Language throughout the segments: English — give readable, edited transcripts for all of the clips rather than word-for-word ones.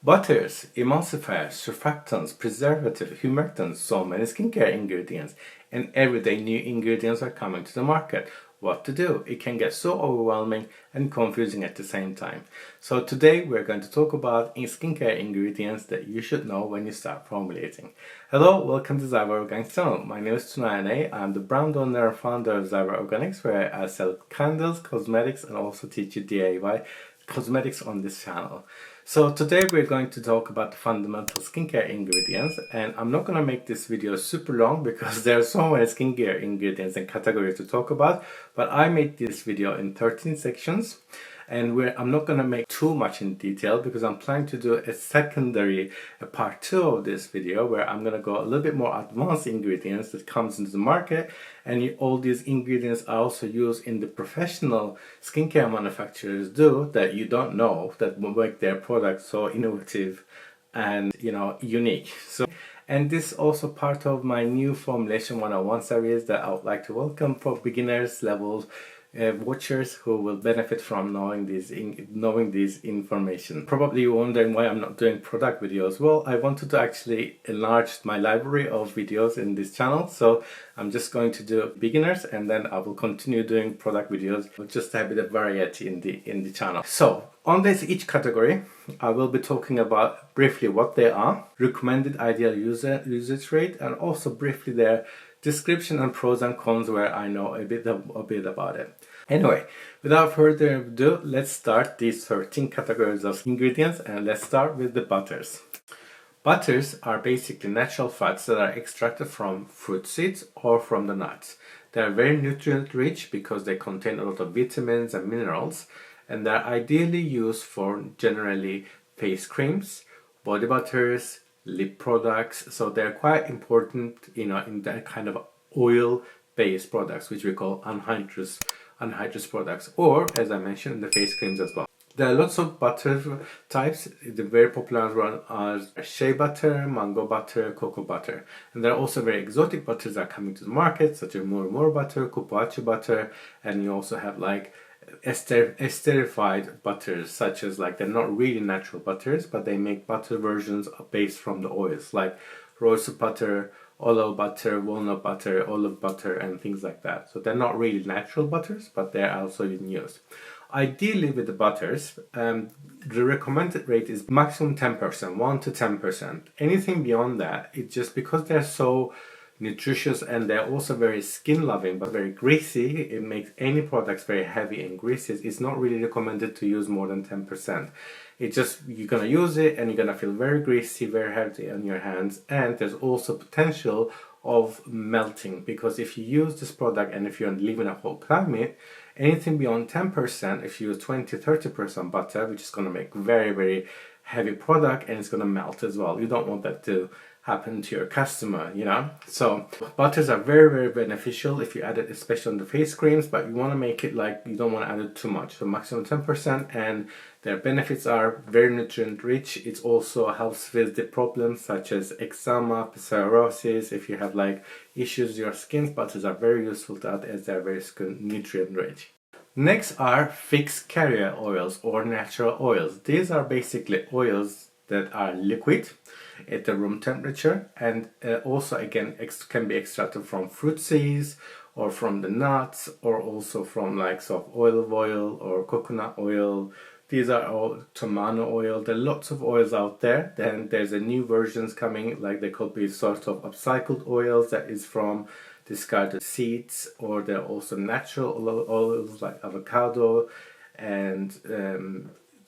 Butters, emulsifiers, surfactants, preservatives, humectants, so many skincare ingredients, and everyday new ingredients are coming to the market. What to do? It can get so overwhelming and confusing at the same time. So today we're going to talk about skincare ingredients that you should know when you start formulating. Hello, welcome to Zyber Organics channel. My name is Tunayane. I'm the brand owner and founder of Zyber Organics, where I sell candles, cosmetics, and also teach you DIY cosmetics on this channel. So today we're going to talk about the fundamental skincare ingredients, and I'm not going to make this video super long because there are so many skincare ingredients and categories to talk about, but I made this video in 13 sections, and I'm not going to make too much in detail because I'm planning to do a part 2 of this video where I'm going to go a little bit more advanced ingredients that comes into the market, and all these ingredients are also used in the professional skincare manufacturers do that you don't know, that will make their products so innovative and unique. And this is also part of my new Formulation 101 series that I would like to welcome for beginners level watchers who will benefit from knowing this information. Probably you're wondering why I'm not doing product videos. Well, I wanted to actually enlarge my library of videos in this channel, so I'm just going to do beginners, and then I will continue doing product videos with just a bit of variety in the channel. So on each category, I will be talking about briefly what they are, recommended ideal usage rate, and also briefly their description and pros and cons where I know a bit about it. Anyway, without further ado, let's start these 13 categories of ingredients, and let's start with the butters. Butters are basically natural fats that are extracted from fruit seeds or from the nuts. They are very nutrient rich because they contain a lot of vitamins and minerals, and they're ideally used for generally face creams, body butters, lip products. So they're quite important, in that kind of oil-based products, which we call anhydrous products, or as I mentioned, in the face creams as well. There are lots of butter types. The very popular ones are shea butter, mango butter, cocoa butter. And there are also very exotic butters that are coming to the market, such as murmur butter, cupuaçu butter, and you also have like esterified butters, such as they're not really natural butters, but they make butter versions based from the oils, like rosehip butter, olive butter, walnut butter, olive butter, and things like that. So they're not really natural butters, but they're also in use. Ideally with the butters, the recommended rate is maximum 10%, 1 to 10%. Anything beyond that, it's just because they're so nutritious and they're also very skin loving but very greasy, it makes any products very heavy and greasy. It's not really recommended to use more than 10%. It's just, you're gonna use it and you're gonna feel very greasy, very heavy on your hands, and there's also potential of melting, because if you use this product and if you're living in a hot climate, anything beyond 10%, if you use 20-30% butter, which is gonna make very, very heavy product, and it's gonna melt as well. You don't want that to happen to your customer, So butters are very, very beneficial if you add it, especially on the face creams, but you want to make it you don't want to add it too much, so maximum 10%. And their benefits are very nutrient rich. It also helps with the problems such as eczema, psoriasis. If you have issues with your skin, butters are very useful to add as they're very nutrient rich. Next are fixed carrier oils or natural oils. These are basically oils that are liquid at the room temperature, and also again can be extracted from fruit seeds or from the nuts, or also from soft olive oil or coconut oil. These are all tomato oil. There are lots of oils out there. Then there's a new versions coming, they could be sort of upcycled oils that is from discarded seeds, or there are also natural oils like avocado, and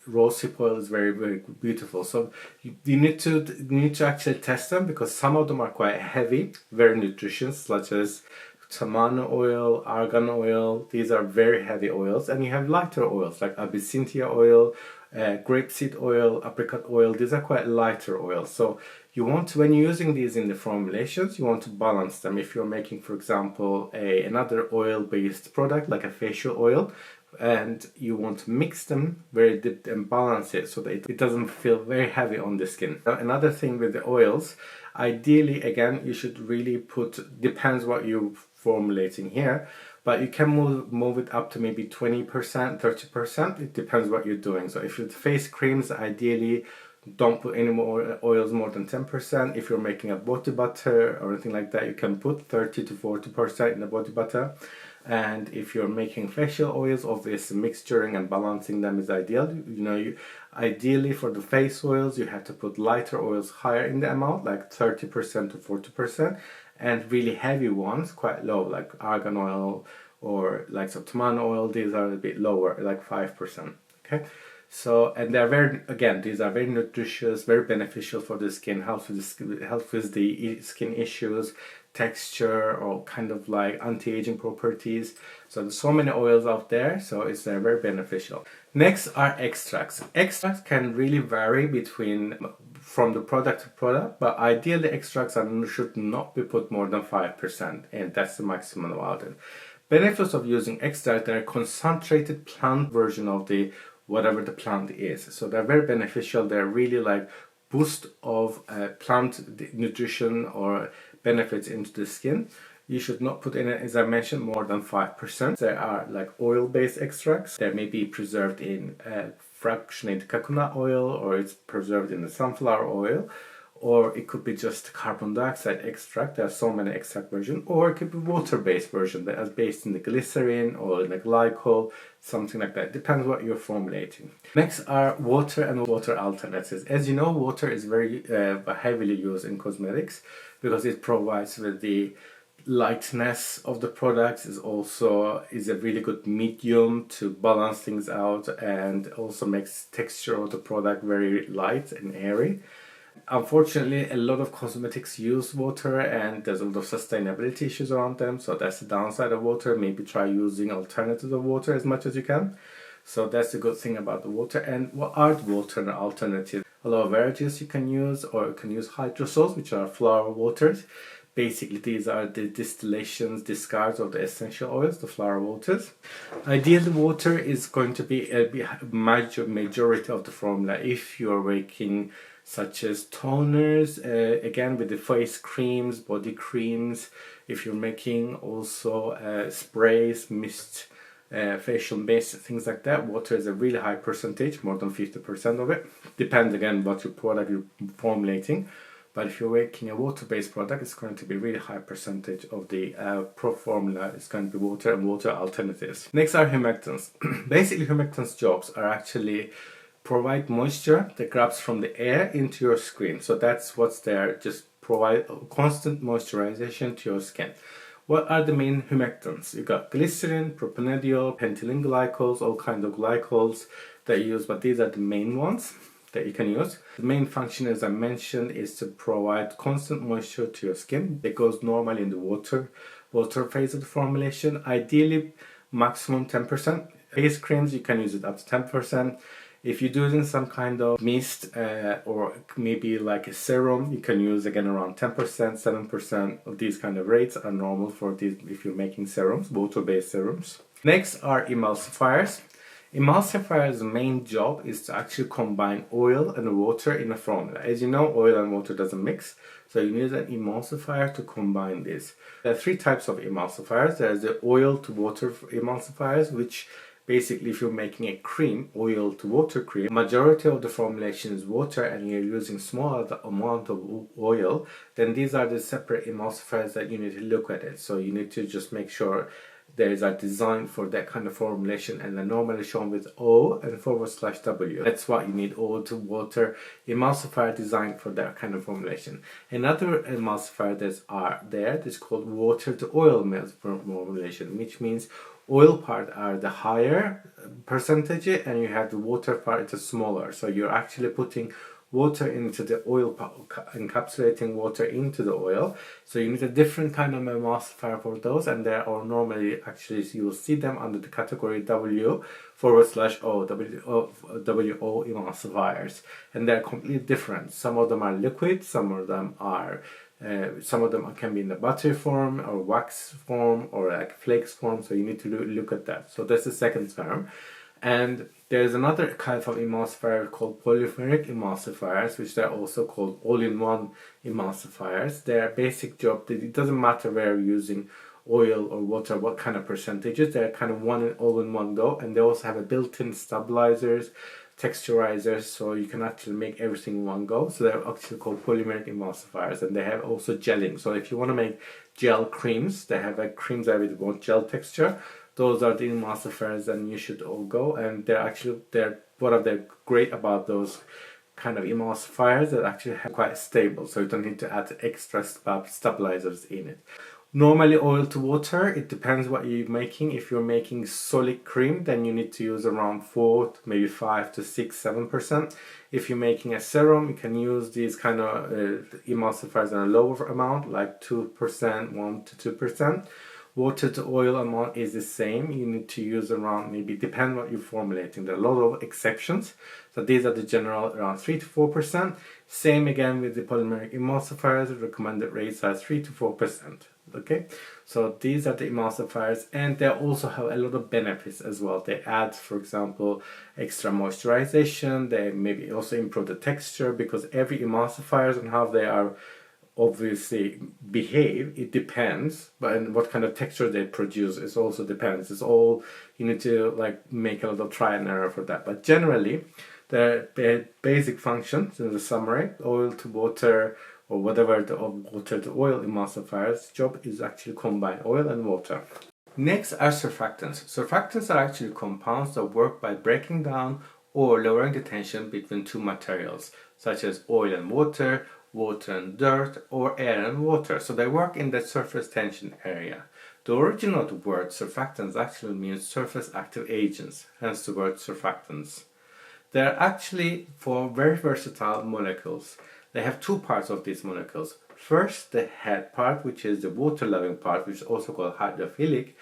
rosehip oil is very, very beautiful. So you need to actually test them, because some of them are quite heavy, very nutritious, such as tomato oil, argan oil. These are very heavy oils. And you have lighter oils like absinthe oil, grapeseed oil, apricot oil. These are quite lighter oils. So you want to, when you're using these in the formulations, you want to balance them. If you're making, for example, another oil-based product like a facial oil, and you want to mix them very deep and balance it so that it doesn't feel very heavy on the skin. Now, another thing with the oils, ideally, again, you should really depends what you're formulating here, but you can move it up to maybe 20%, 30%. It depends what you're doing. So if it's face creams, ideally Don't put any more oils more than 10%. If you're making a body butter or anything like that, you can put 30 to 40% in the body butter. And if you're making facial oils, obviously mixturing and balancing them is ideal. Ideally for the face oils, you have to put lighter oils higher in the amount, like 30% to 40%, and really heavy ones quite low, like argan oil or like tomato oil. These are a bit lower, like 5%. Okay. So, and they're these are very nutritious, very beneficial for the skin, helps with the skin issues, texture, or kind of like anti-aging properties. So there's so many oils out there, so it's very beneficial. Next are extracts. Extracts can really vary from the product to product, but ideally extracts should not be put more than 5%, and that's the maximum allowed. Benefits of using extract: they're a concentrated plant version of the whatever the plant is. So they're very beneficial. They're really like boost of plant nutrition or benefits into the skin. You should not put in it, as I mentioned, more than 5%. There are like oil-based extracts. They may be preserved in fractionated coconut oil, or it's preserved in the sunflower oil, or it could be just carbon dioxide extract. There are so many extract versions, or it could be water-based version that is based in the glycerin or in the glycol, something like that. Depends what you're formulating. Next are water and water alternatives. As you know, water is very heavily used in cosmetics because it provides with the lightness of the products. Is a really good medium to balance things out, and also makes texture of the product very light and airy. Unfortunately, a lot of cosmetics use water, and there's a lot of sustainability issues around them, so that's the downside of water. Maybe try using alternatives of water as much as you can. So that's the good thing about the water. And what are the water alternatives? A lot of varieties you can use, or you can use hydrosols, which are flower waters. Basically, these are the discards of the essential oils, the flower waters. Ideally, water is going to be a majority of the formula. If you're making such as toners, again with the face creams, body creams. If you're making also sprays, mist, facial mist, things like that, water is a really high percentage, more than 50% of it. Depends again what your product you're formulating. But if you're making a water-based product, it's going to be really high percentage of the pro formula. It's going to be water and water alternatives. Next are humectants. Basically, humectants' jobs are actually provide moisture that grabs from the air into your skin. So that's what's there. Just provide constant moisturization to your skin. What are the main humectants? You got glycerin, propanediol, pentylene glycols, all kinds of glycols that you use, but these are the main ones that you can use. The main function, as I mentioned, is to provide constant moisture to your skin. That goes normally in the water phase of the formulation. Ideally, maximum 10%. Face creams, you can use it up to 10%. If you're doing some kind of mist or maybe like a serum, you can use again around 10%, 7% of these kind of rates are normal for these if you're making serums, water-based serums. Next are emulsifiers. Emulsifiers' main job is to actually combine oil and water in a formula. As you know, oil and water doesn't mix, so you need an emulsifier to combine this. There are three types of emulsifiers. There's the oil to water emulsifiers, which basically, if you're making a cream, oil to water cream, majority of the formulation is water and you're using small amount of oil, then these are the separate emulsifiers that you need to look at it. So you need to just make sure there is a design for that kind of formulation, and they're normally shown with O and /W. That's what you need, oil to water emulsifier designed for that kind of formulation. Another emulsifier that's called water to oil formulation, which means oil part are the higher percentage and you have the water part is smaller. So you're actually putting water into the oil, encapsulating water into the oil. So you need a different kind of emulsifier for those, and there are normally actually you will see them under the category W/O WO emulsifiers, and they're completely different. Some of them are liquid, some of them can be in the butter form or wax form or like flakes form, so you need to look at that. So that's the second term. And there's another kind of emulsifier called polymeric emulsifiers, which they're also called all-in-one emulsifiers. Their basic job, it doesn't matter where you're using oil or water, what kind of percentages, they're kind of all in one go, and they also have a built-in stabilizers texturizers, so you can actually make everything in one go. So they're actually called polymeric emulsifiers, and they have also gelling. So if you want to make gel creams, they have creams that with more gel texture. Those are the emulsifiers, and you should all go. And they're what are they great about those kind of emulsifiers that actually have quite stable, so you don't need to add extra stabilizers in it. Normally oil to water, it depends what you're making. If you're making solid cream, then you need to use around 4, maybe 5 to 6, 7%. If you're making a serum, you can use these kind of emulsifiers in a lower amount, like 2%, 1 to 2%. Water to oil amount is the same. You need to use around, maybe depend what you're formulating. There are a lot of exceptions. So these are the general around 3 to 4%. Same again with the polymeric emulsifiers. Recommended rates are 3 to 4%. Okay, so these are the emulsifiers, and they also have a lot of benefits as well. They add, for example, extra moisturization. They maybe also improve the texture, because every emulsifiers and how they are obviously behave, it depends, but and what kind of texture they produce is also depends. It's all, you need to like make a lot of trial and error for that. But generally, the basic functions in the summary: oil to water, or whatever the water to oil emulsifiers job is actually combine oil and water. Next are surfactants. Surfactants are actually compounds that work by breaking down or lowering the tension between two materials, such as oil and water and dirt, or air and water. So they work in the surface tension area. The origin of the word surfactants actually means surface active agents, hence the word surfactants. They are actually very versatile molecules. They have two parts of these molecules. First, the head part, which is the water-loving part, which is also called hydrophilic,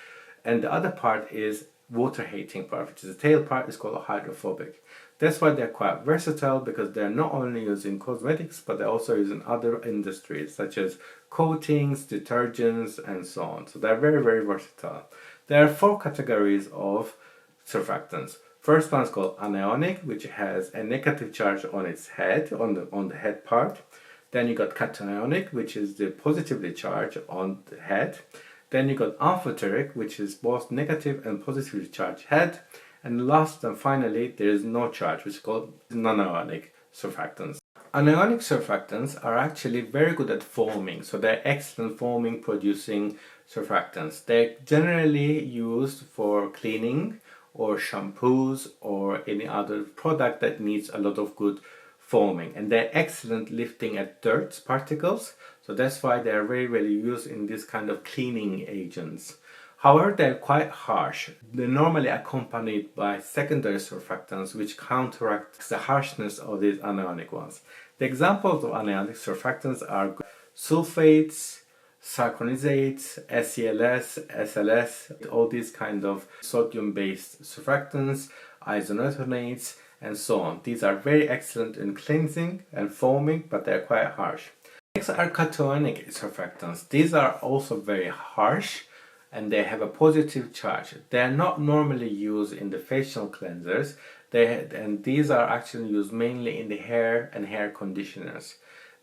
and the other part is water-hating part, which is the tail part, is called hydrophobic. That's why they're quite versatile, because they're not only used in cosmetics, but they're also used in other industries, such as coatings, detergents, and so on. So they're very, very versatile. There are 4 categories of surfactants. First one is called anionic, which has a negative charge on its head, on the head part. Then you got cationic, which is the positively charged on the head. Then you got amphoteric, which is both negative and positively charged head. And last and finally, there is no charge, which is called non-ionic surfactants. Anionic surfactants are actually very good at foaming, so they're excellent foaming producing surfactants. They're generally used for cleaning or shampoos or any other product that needs a lot of good foaming, and they're excellent lifting at dirt particles, so that's why they're very, very used in this kind of cleaning agents. However, they're quite harsh. They're normally accompanied by secondary surfactants which counteract the harshness of these anionic ones. The examples of anionic surfactants are sulfates, sarconizates, SELS, SLS, all these kind of sodium-based surfactants, isonatonates, and so on. These are very excellent in cleansing and foaming, but they're quite harsh. Next are cationic surfactants. These are also very harsh, and they have a positive charge. They are not normally used in the facial cleansers, and these are actually used mainly in the hair and hair conditioners.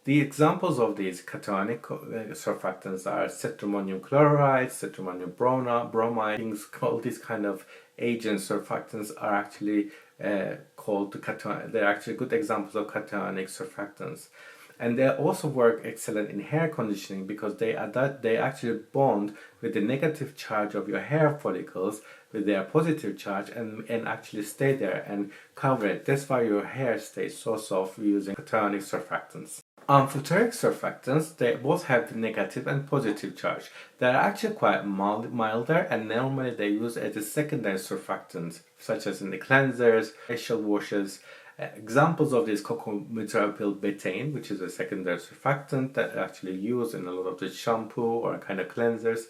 The examples of these cationic surfactants are cetrimonium chloride, cetrimonium bromide. All these kind of agents, surfactants, are actually called cationic. They're actually good examples of cationic surfactants. And they also work excellent in hair conditioning, because they actually bond with the negative charge of your hair follicles with their positive charge, and actually stay there and cover it. That's why your hair stays so soft using cationic surfactants. Amphoteric surfactants, they both have the negative and positive charge. They're actually quite milder, and normally they use as a secondary surfactants, such as in the cleansers, facial washes. Examples of this cocomethyl betaine, which is a secondary surfactant that actually used in a lot of the shampoo or kind of cleansers,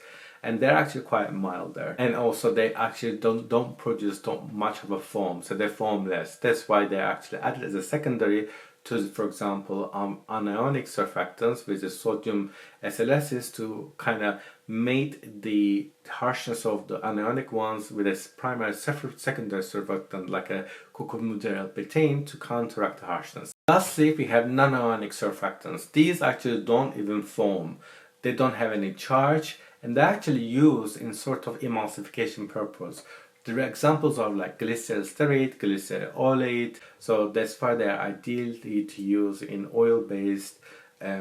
and they're actually quite milder. And also they actually don't produce much of a foam, so they foam less. That's why they're actually added as a secondary to, for example, anionic surfactants with the sodium SLSs to kind of mate the harshness of the anionic ones with a primary secondary surfactant like a cocomethyl betaine to counteract the harshness. Lastly, we have non-ionic surfactants. These actually don't even foam. They don't have any charge, and they're actually used in sort of emulsification purpose. The examples are like glyceryl stearate, glyceryl oleate, so that's why they are ideally to use in oil-based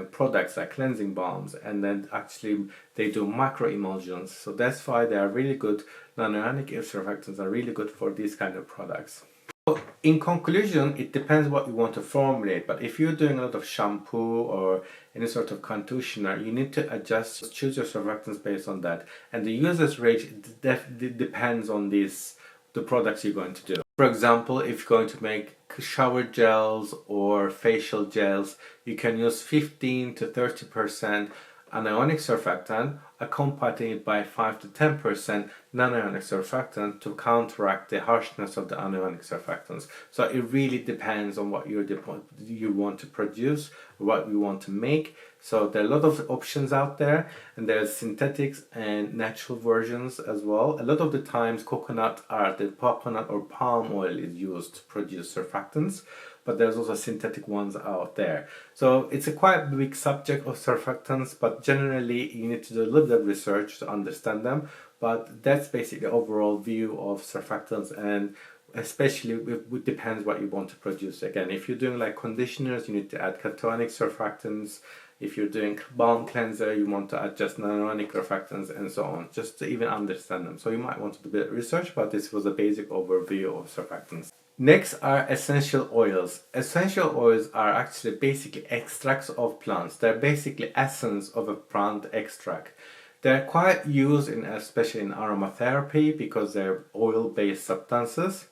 products like cleansing balms, and then actually they do micro emulsions, so that's why they are really good. Non-ionic surfactants are really good for these kind of products. So in conclusion, it depends what you want to formulate, but if you're doing a lot of shampoo or any sort of conditioner, you need to adjust, choose your surfactants based on that, and the usage rate depends on the products you're going to do. For example, if you're going to make shower gels or facial gels, you can use 15 to 30% anionic surfactant, accompanying it by 5 to 10% non-ionic surfactant to counteract the harshness of the anionic surfactants. So it really depends on what you want to produce, what you want to make. So there are a lot of options out there, and there's synthetics and natural versions as well. A lot of the times coconut or palm oil is used to produce surfactants, but there's also synthetic ones out there. So it's a quite big subject of surfactants, but generally you need to do a little bit of research to understand them. But that's basically the overall view of surfactants, and especially it depends what you want to produce. Again, if you're doing like conditioners, you need to add cationic surfactants. If you're doing balm cleanser, you want to add just non-ionic surfactants and so on, just to even understand them. So you might want to do a bit of research, but this was a basic overview of surfactants. Next are essential oils. Essential oils are actually basically extracts of plants. They're basically essence of a plant extract. They're quite used especially in aromatherapy because they're oil-based substances,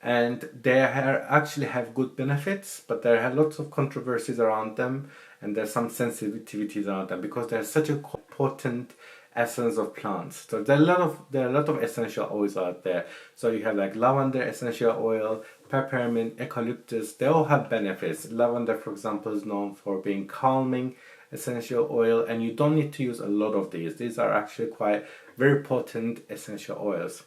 and they actually have good benefits, but there are lots of controversies around them, and there's some sensitivities around them because they're such a potent essence of plants. So there are a lot of essential oils out there. So you have like lavender essential oil, peppermint, eucalyptus. They all have benefits. Lavender, for example, is known for being calming essential oil, and you don't need to use a lot of these. These are actually quite very potent essential oils.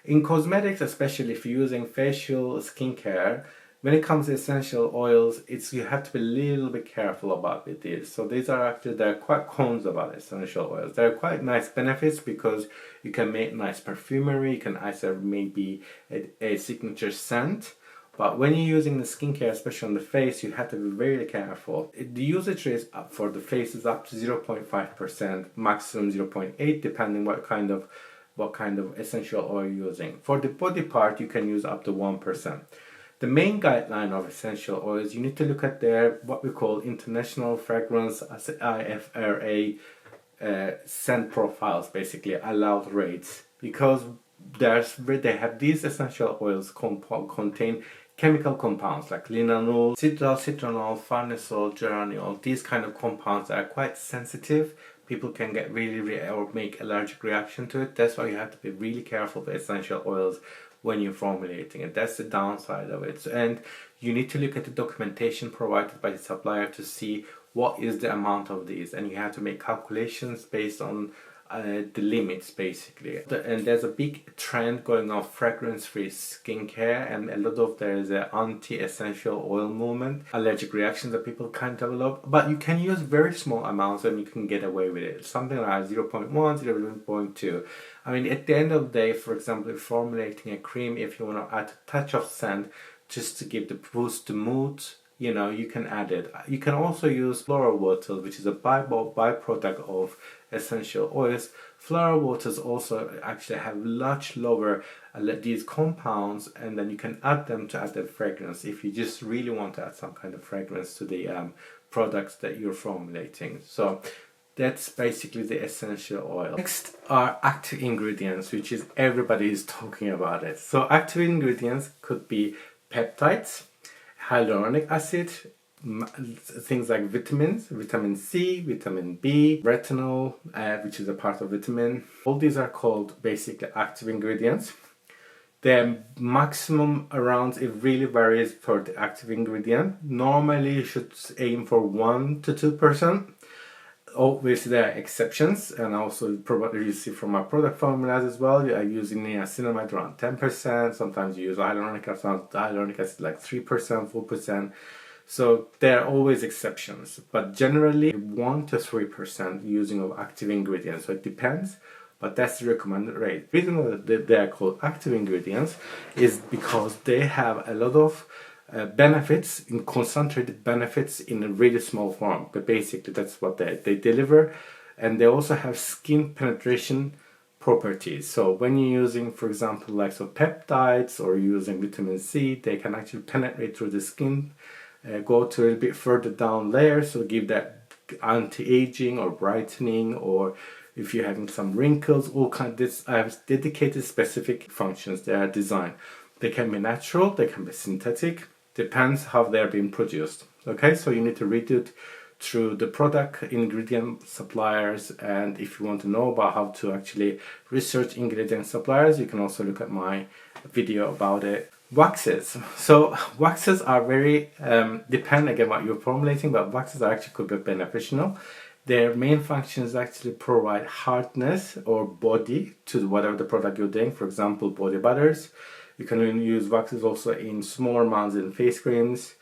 In cosmetics, especially if you're using facial skincare, when it comes to essential oils, you have to be a little bit careful about with these. So there are quite cons about essential oils. There are quite nice benefits because you can make nice perfumery, you can either maybe a signature scent. But when you're using the skincare, especially on the face, you have to be very careful. The usage rate for the face is up to 0.5%, maximum 0.8, depending what kind of essential oil you're using. For the body part, you can use up to 1%. The main guideline of essential oils, you need to look at what we call International Fragrance IFRA scent profiles, basically allowed rates, because they have these essential oils contain chemical compounds like linalool, citronol, farnesol, geraniol. These kind of compounds are quite sensitive. People can get really or make allergic reaction to it. That's why you have to be really careful with essential oils when you're formulating it. That's the downside of it. And you need to look at the documentation provided by the supplier to see what is the amount of these, and you have to make calculations based on the limits, basically. And there's a big trend going on fragrance-free skincare, and there's an anti-essential oil movement, allergic reactions that people can develop, but you can use very small amounts and you can get away with it. Something like 0.1, 0.2. I mean, at the end of the day, for example, if formulating a cream, if you want to add a touch of scent just to give the boost to mood, you can add it. You can also use floral waters, which is a byproduct of essential oils. Floral waters also actually have much lower these compounds, and then you can add them to add the fragrance if you just really want to add some kind of fragrance to the products that you're formulating. So that's basically the essential oil. Next are active ingredients, which is everybody is talking about it. So active ingredients could be peptides, hyaluronic acid, things like vitamins, vitamin C, vitamin B, retinol, which is a part of vitamin. All these are called basically active ingredients. The maximum around, it really varies for the active ingredient. Normally you should aim for 1 to 2%. Obviously there are exceptions, and also probably you see from our product formulas as well. I use niacinamide around 10%. Sometimes you use hyaluronic acid like 3%, 4%. So there are always exceptions, but generally 1 to 3% using of active ingredients. So it depends, but that's the recommended rate. The reason that they are called active ingredients is because they have a lot of benefits, in concentrated benefits in a really small form. But basically that's what they deliver. And they also have skin penetration properties. So when you're using, for example, like peptides or using vitamin C, they can actually penetrate through the skin, go to a little bit further down layers, so give that anti-aging or brightening, or if you're having some wrinkles, all kind. This I have dedicated specific functions they are designed. They can be natural, they can be synthetic, depends how they're being produced. Okay, so you need to read it through the product ingredient suppliers, and if you want to know about how to actually research ingredient suppliers, you can also look at my video about it. Waxes. So waxes are very depend again what you're formulating, but waxes are actually could be beneficial. Their main function is actually provide hardness or body to whatever the product you're doing. For example, body butters. You can use waxes also in small amounts in face creams.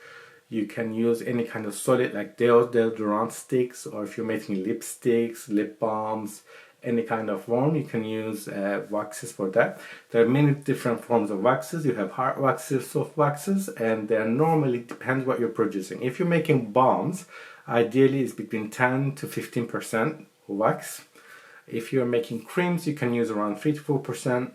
You can use any kind of solid like deodorant sticks, or if you're making lipsticks, lip balms, any kind of form, you can use waxes for that. There are many different forms of waxes. You have hard waxes, soft waxes, and they normally depends what you're producing. If you're making balms, ideally it's between 10 to 15% wax. If you're making creams, you can use around 3 to 4%.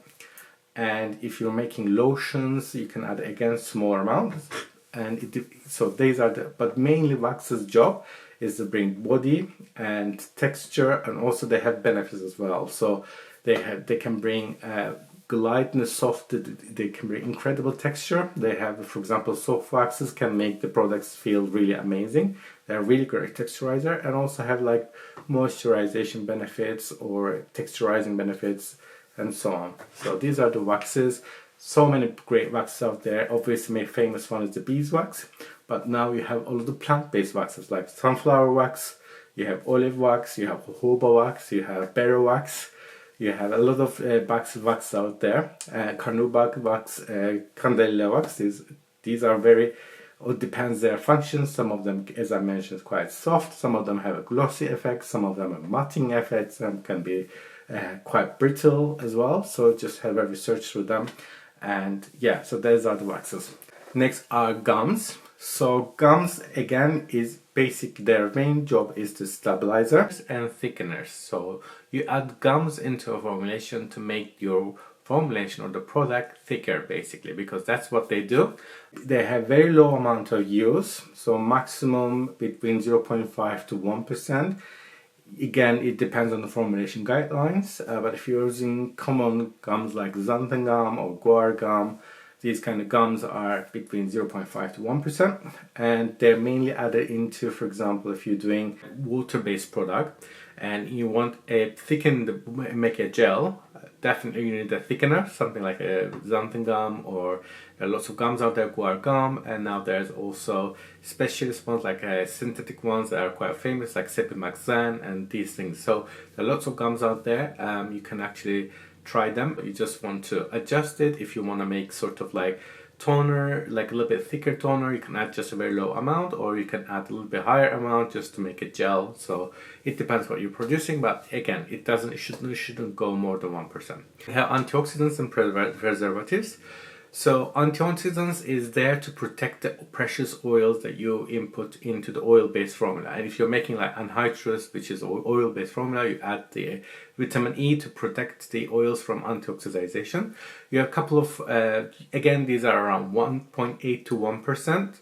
And if you're making lotions, you can add again smaller amounts. And so these are but mainly wax's job is to bring body and texture, and also they have benefits as well. So they can bring lightness, soft, they can bring incredible texture. They have, for example, soft waxes can make the products feel really amazing. They're really great texturizer, and also have like moisturization benefits or texturizing benefits and so on. So these are the waxes. So many great waxes out there. Obviously, my famous one is the beeswax, but now you have all of the plant-based waxes like sunflower wax, you have olive wax, you have jojoba wax, you have berry wax, you have a lot of wax out there. Carnauba wax, candela wax. These are very, it depends their functions. Some of them, as I mentioned, quite soft. Some of them have a glossy effect. Some of them have matting effects and can be quite brittle as well. So just have a research through them. And yeah, so those are the waxes. Next are gums. So gums again is basic, their main job is to stabilizers and thickeners. So you add gums into a formulation to make your formulation or the product thicker, basically, because that's what they do. They have very low amount of use, so maximum between 0.5 to 1%. Again, it depends on the formulation guidelines, but if you're using common gums like xanthan gum or guar gum, these kind of gums are between 0.5 to 1%, and they're mainly added into, for example, if you're doing water-based product and you want a make a gel, definitely you need a thickener, something like a xanthan gum, or there are lots of gums out there, guar gum, and now there's also specialist ones like synthetic ones that are quite famous like Sepimaxan and these things. So there are lots of gums out there. You can actually try them, but you just want to adjust it. If you want to make sort of like toner, like a little bit thicker toner, you can add just a very low amount, or you can add a little bit higher amount just to make a gel. So it depends what you're producing, but again, it shouldn't go more than 1%. We have antioxidants and preservatives. So antioxidants is there to protect the precious oils that you input into the oil-based formula. And if you're making like anhydrous, which is oil-based formula, you add the vitamin E to protect the oils from antioxidization. You have a couple of, again, these are around 1.8 to 1%.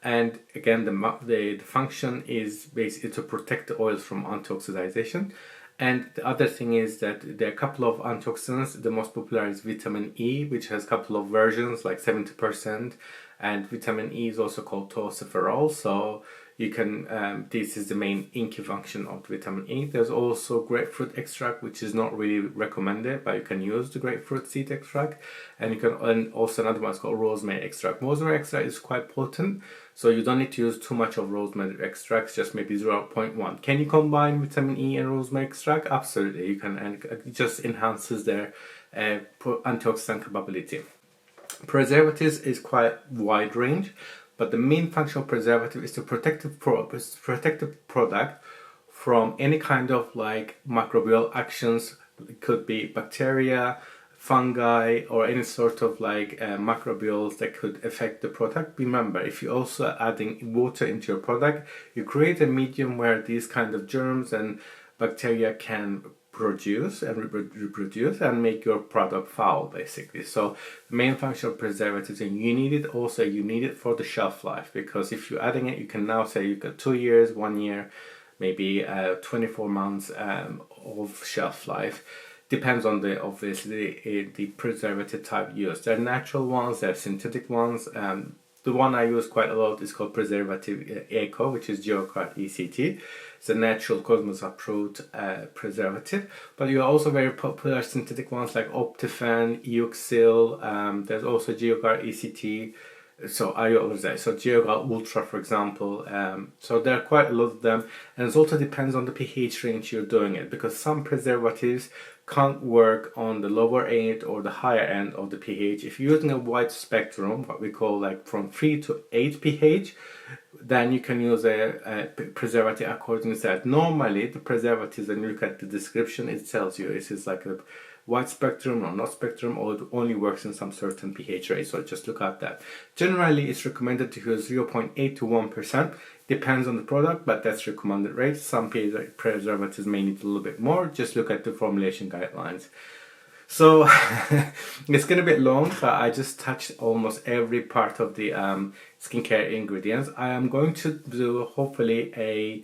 And again, the function is basically to protect the oils from antioxidization. And the other thing is that there are a couple of antioxidants. The most popular is vitamin E, which has a couple of versions, like 70%. And vitamin E is also called tocopherol. So you can, this is the main inky function of vitamin E. There's also grapefruit extract, which is not really recommended, but you can use the grapefruit seed extract. And you can, and also another one is called rosemary extract. Rosemary extract is quite potent, so you don't need to use too much of rosemary extract, just maybe 0.1. Can you combine vitamin E and rosemary extract? Absolutely, you can, and it just enhances their antioxidant capability. Preservatives is quite wide range, but the main function of preservative is to protect the product from any kind of like microbial actions It could be bacteria, fungi, or any sort of like microbials that could affect the product. Remember, if you're also adding water into your product, you create a medium where these kind of germs and bacteria can produce and reproduce and make your product foul, basically. So the main function of preservatives, and you need it for the shelf life, because if you're adding it, you can now say you've got 2 years, 1 year, maybe 24 months of shelf life. Depends on the obviously the preservative type used. There are natural ones, there are synthetic ones. The one I use quite a lot is called Preservative Eco, which is GeoGuard ECT. It's a natural Cosmos approved preservative. But you are also very popular synthetic ones like Optifen, Euxil. There's also GeoGuard ECT. So GeoGuard Ultra, for example. So there are quite a lot of them, and it also depends on the pH range you're doing it, because some preservatives can't work on the lower end or the higher end of the pH. If you're using a wide spectrum, what we call like from 3 to 8 pH, then you can use a preservative according to that. Normally, the preservatives, when you look at the description, it tells you this is like a wide spectrum or not spectrum, or it only works in some certain pH rate. So just look at that. Generally, it's recommended to use 0.8 to 1%. Depends on the product, but that's recommended rate. Some preservatives may need a little bit more. Just look at the formulation guidelines. So it's going to be long, but I just touched almost every part of the skincare ingredients. I am going to do hopefully a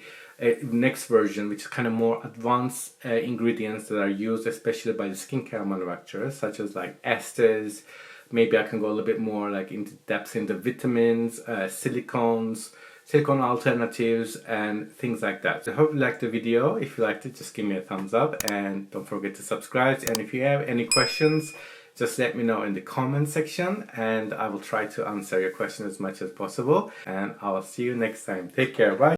next version, which is kind of more advanced ingredients that are used especially by the skincare manufacturers, such as like esters. Maybe I can go a little bit more like into depth in the vitamins, silicones, silicone alternatives, and things like that. So I hope you liked the video. If you liked it, just give me a thumbs up and don't forget to subscribe. And if you have any questions, just let me know in the comment section and I will try to answer your question as much as possible. And I'll see you next time. Take care. Bye.